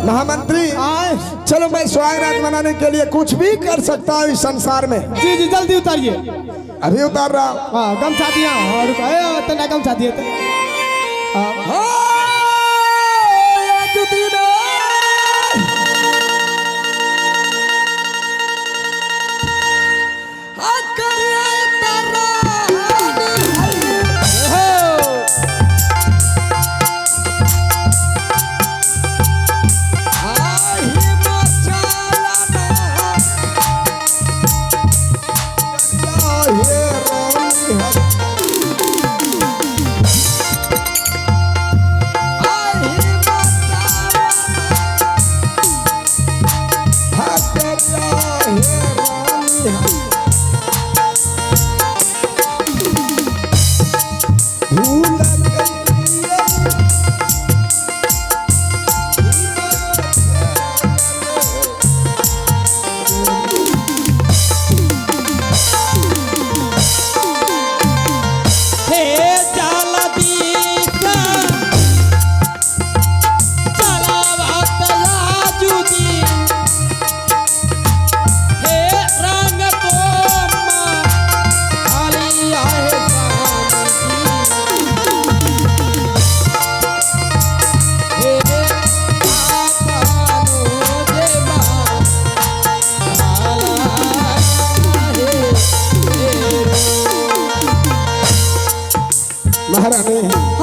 महामंत्री चलो मैं स्वागत मनाने के लिए कुछ भी कर सकता हूँ इस संसार में। जी जी जल्दी उतारिए। अभी उतार रहा हूँ। हाँ गमछा दिया और तना गमछा दिए थे। हाँ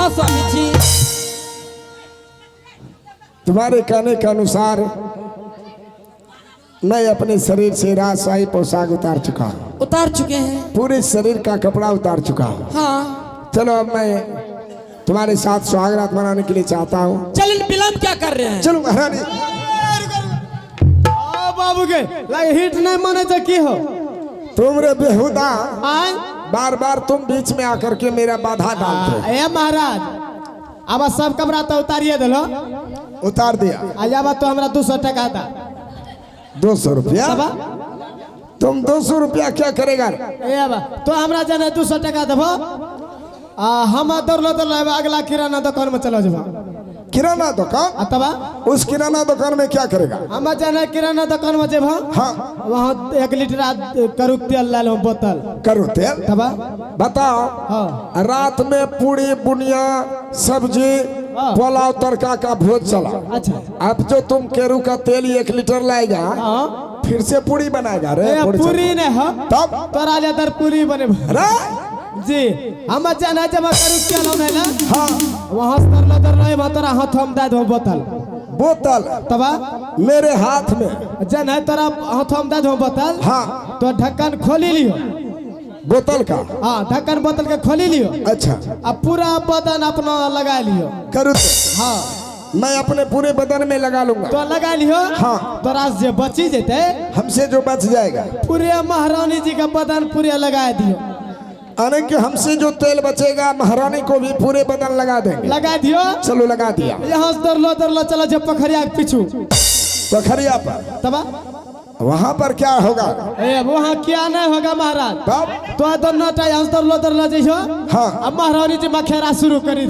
स्वामी जी, तुम्हारे कहने के अनुसार मैं अपने शरीर से राजशाही पोशाक उतार चुका हूँ। उतार चुके हैं? पूरे शरीर का कपड़ा उतार चुका हूँ। हाँ चलो अब मैं तुम्हारे साथ स्वागत मनाने के लिए चाहता हूँ। चल विलंब क्या कर रहे हैं? चलो महारानी। बाबू के लागे हिट नहीं माने तो की हो तुम रे बेहुदा आए बार बार तुम बीच में आकर के मेरा बाधा डालते। ए महाराज अब सब कपड़ा तो उतारिए दिलो। उतार दिया। आज तो हमरा 200 टका था। 200 रुपया? तुम 200 रुपया क्या करेगा? ए तो हमरा जाने 200 टका देबो। हम दौड़लो अगला किराना दुकान में चलो जब। किराना दुकान? तबा उस किराना दुकान में क्या करेगा? हम जाने किराना दुकान में जब। हाँ वहाँ 1 लीटर करू तेल ले लो बोतल। करू तेल? तबा बताओ। हाँ रात में पूरी बुनिया सब्जी पुलाव तड़का का भोज चला। अच्छा अब जो तुम केरू का तेल 1 लीटर लाएगा फिर से पूरी बनाएगा रे? पूरी नहीं हो तब तोरा ले दर पूरी बने जी। हम जाना जब करू तेल होने ना हाँ वहाँ तर रहे तोरा हाथ हम दे दो बोतल। बोतल तबा मेरे हाथ में जन है तोरा हाथ हम दे दो बोतल। हाँ तो ढक्कन खोली लियो बोतल का। हाँ ढक्कन बोतल के खोली लियो। अच्छा अब पूरा बदन अपना लगा लियो। करू हाँ मैं अपने पूरे बदन में लगा लूंगा। तो लगा लियो। हाँ तोरा से बची जेते हमसे जो बच जाएगा पूरे महारानी जी का बदन पूरे लगा दियो। अरे कि हमसे जो तेल बचेगा महारानी को भी पूरे बदन लगा देंगे। लगा दियो। चलो लगा दिया। यहाँ से दरलो चलो जब पोखरिया के पीछू पोखरिया पर। तबा वहाँ पर क्या होगा? वहाँ क्या नहीं होगा महाराज। तब तो दोनों यहाँ से दरलो जइयो। हाँ अब महारानी जी मखेरा शुरू कर दी।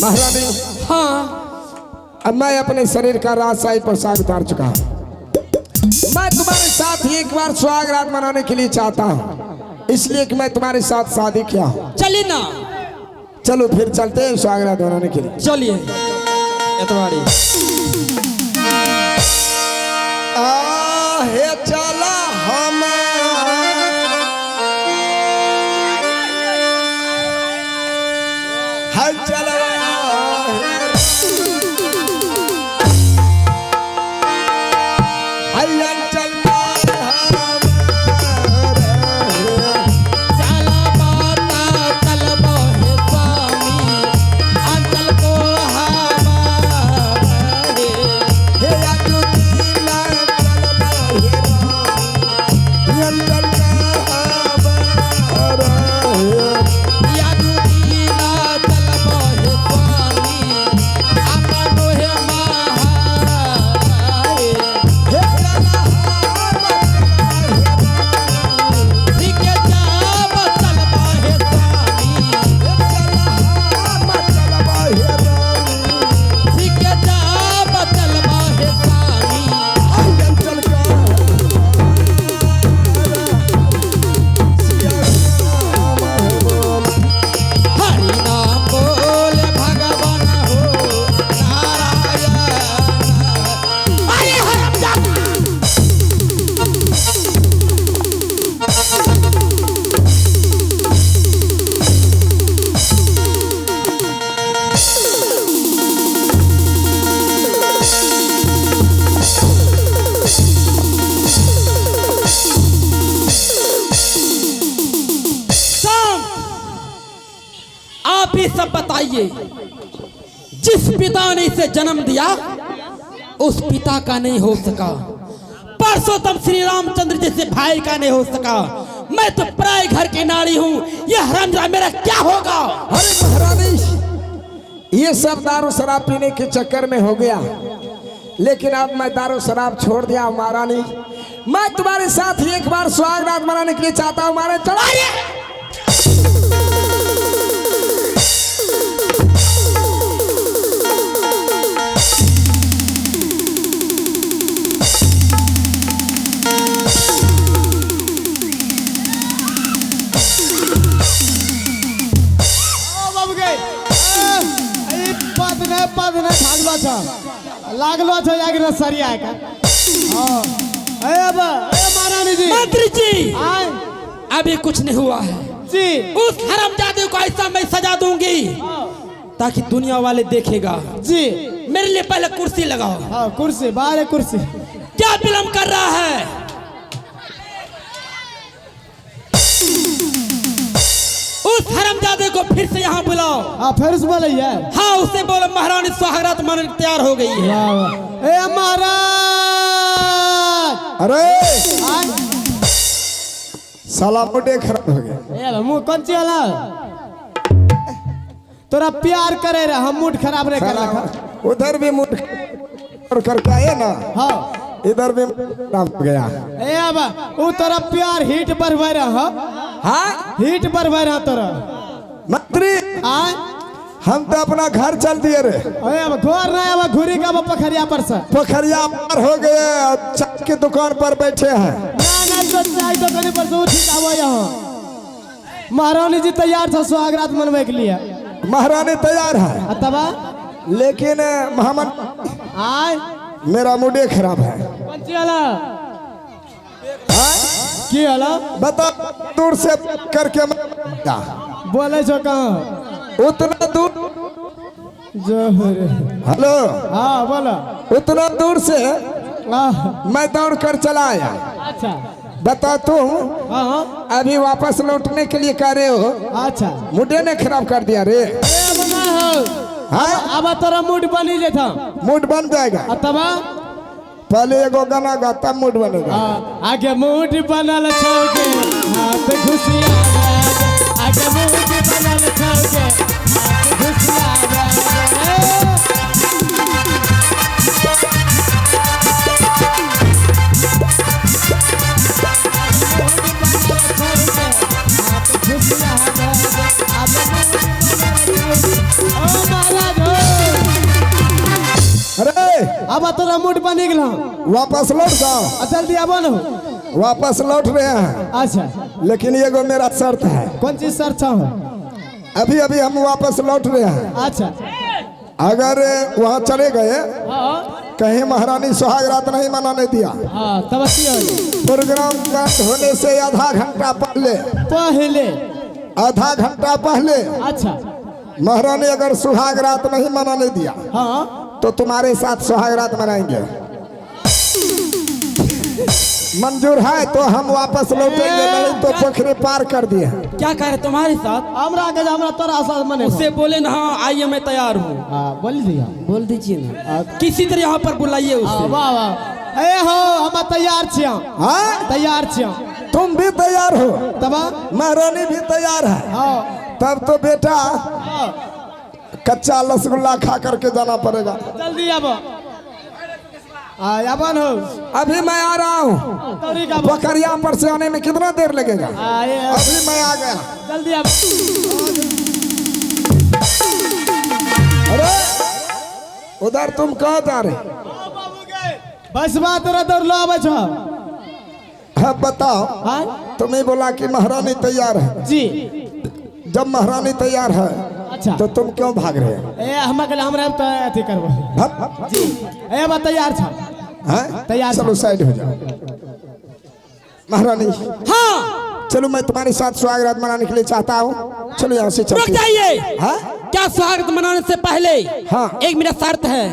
महारानी हाँ अब मैं अपने शरीर का राजशाही पोशाक उतार चुका हूँ। मैं तुम्हारे साथ ही एक बार स्वागत मनाने के लिए चाहता हूँ, इसलिए कि मैं तुम्हारे साथ शादी किया हूँ। चलिए ना। चलो फिर चलते हैं स्वागत मनाने के लिए। चलिए एतवारी। हे चला हम चला चल आप ही सब बताइए, जिस पिता ने इसे जन्म दिया उस पिता का नहीं हो सका, परसोत्तम श्री रामचंद्र जैसे भाई का नहीं हो सका। मैं तो पराए घर की नारी हूँ, यह हरामजादा मेरा क्या होगा? अरे महारानी, ये सब दारू शराब पीने के चक्कर में हो गया, लेकिन अब मैं दारू शराब छोड़ दिया हूँ महारानी। मैं तुम्हारे साथ ही एक बार सुहाग रात मनाने के लिए चाहता हूँ महारानी। चढ़ाइए। लागलो छो एक सरिया का। हां अब महारानी जी, मंत्री जी, आए अभी कुछ नहीं हुआ है जी। उस हरामजादे को ऐसा मैं सजा दूंगी ताकि दुनिया वाले देखेगा जी। मेरे लिए पहले कुर्सी लगाओ। हाँ कुर्सी, बाहर है कुर्सी। क्या विलंब कर रहा है? उस हरामजादे को फिर से यहाँ बुलाओ। हाँ फिर से बोले यार। हाँ उसे बोलो महारानी सुहागरात मनाने तैयार हो गई है। ए महाराज, अरे आए साला मुंडे खराब हो गए। ए मुंह कौन सी वाला? तोरा प्यार करे रे, हम मूड खराब नहीं कर रखा। उधर भी मुंड करके आए ना, हाँ इधर भी खराब हो गया। ए अब वो तोरा प्यार हीट बढ़वा रहा। हाँ हीट बढ़वा रहा तोरा। मंत्री, आए हम तो अपना घर चल दिए रे। अरे अब घर नहीं, अब घुरी का पोखरिया पर से। पोखरिया पार हो गए और चाय की दुकान पर बैठे हैं। ना तो चाय दुकान पर से उठ आओ यहाँ। महारानी जी तैयार था सुहागरात मनवे के लिए। महारानी तैयार है, तबा लेकिन महामन आए मेरा मुंडे खराब है। कौन सी वाला? हाँ? की वाला? बता, दूर से करके बोले छो कहाँ? उतना दूर जोहर। हेलो, हाँ बोला। उतना दूर से आह, मैं दौड़ कर चला आया। अच्छा। बता तुम हाँ अभी वापस लौटने के लिए कह रहे हो, अच्छा। मुंडे ने खराब कर दिया रे। अब ना हो। हाँ अब तोरा मूड बनी जेथा। मूड बन जाएगा। तबा पहले एगो गाना गा तब मूड बनेगा। आगे मूड बनल छौके हाथ खुशिया आगे मूड बनल छौके हाथ खुशिया अरे अब तोरा मूड बनी गला। वापस लौट जाओ। जल्दी आबो न। वापस लौट रहे हैं, अच्छा लेकिन एगो मेरा शर्त है। कौन चीज सर छौ? अभी अभी हम वापस लौट रहे हैं। अच्छा। अगर वहाँ चले गए, हाँ कहीं महारानी सुहागरात नहीं मनाने दिया, हाँ तब प्रोग्राम कट होने से आधा घंटा पहले अच्छा महारानी अगर सुहागरात नहीं मनाने दिया हाँ तो तुम्हारे साथ सुहागरात मनाएंगे। मंजूर है तो हम वापस लौटेंगे, नहीं तो पोखरी पार कर दिए। क्या कह रहे तुम्हारे साथ? हमरा तोरा साथ मने उससे बोले ना हाँ आइए मैं तैयार हूँ। हाँ बोल दिया। बोल दीजिए ना, किसी तरह यहाँ पर बुलाइए उसे। वाह वाह। ए हो हम तैयार छिया। हाँ तैयार छिया। तुम भी तैयार हो, तब महारानी भी तैयार है। हाँ तब तो बेटा कच्चा रसगुल्ला खा करके जाना पड़ेगा। जल्दी अब याबन हो। अभी मैं आ रहा हूँ। तोरी का पोखरिया पर से आने में कितना देर लगेगा? आए अभी मैं आ गया। जल्दी अब। अरे उधर तुम कहाँ जा रहे? बस बात रे दौड़ लो आवे छो। हाँ बताओ, हाँ तुम्हें बोला कि महारानी तैयार है। जी। जब महारानी तैयार है अच्छा तो तुम क्यों भाग रहे हो? ए हमरा तो अथी करबो जी। ए बा तैयार छ? हाँ तैयार। चलो साइड हो जाओ। महारानी हाँ चलो, मैं तुम्हारे साथ सुहागरात मनाने के लिए चाहता हूँ। चलो यहाँ से रुक चलते हैं। जाइए। हाँ क्या स्वागत मनाने से पहले हाँ एक मेरा शर्त है।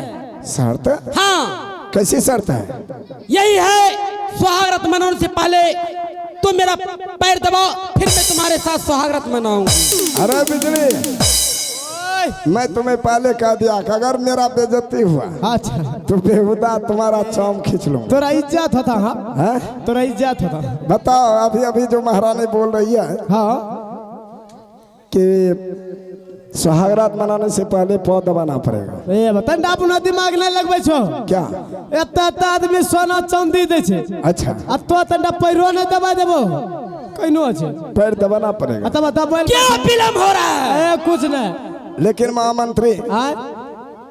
शर्त? हाँ कैसी शर्त है? यही है, सुहागरात मनाने से पहले तुम मेरा पैर दबाओ, फिर मैं तुम्हारे साथ सुहागरात मनाऊंगी। अरे बिजली, मैं तुम्हें पहले कह दिया कि अगर मेरा बेइज्जती हुआ अच्छा तो बेहुदा तुम्हारा चौम खींच लूं। तोरा इज्जत होता हाँ हैं? तोरा इज्जत होता बताओ अभी अभी जो महारानी बोल रही है हाँ कि सुहागरात मनाने से पहले पौध दबाना पड़ेगा। ए बता अपना दिमाग नहीं लगबै छो क्या? एत आदमी सोना चांदी दे छे अच्छा आ तो तंडा पैरो नहीं दबा देबो कैनो छै पैर दबाना पड़ेगा। तब दबा क्या विलम्ब हो रहा है? ए कुछ नहीं लेकिन महामंत्री हाँ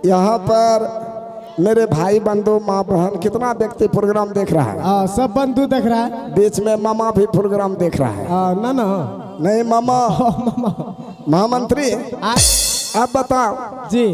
यहाँ पर मेरे भाई बंधु माँ बहन कितना व्यक्ति प्रोग्राम देख रहा है। सब बंधु देख रहा है बीच में मामा भी प्रोग्राम देख रहा है। ना ना नहीं मामा महामंत्री आ, आप बताओ जी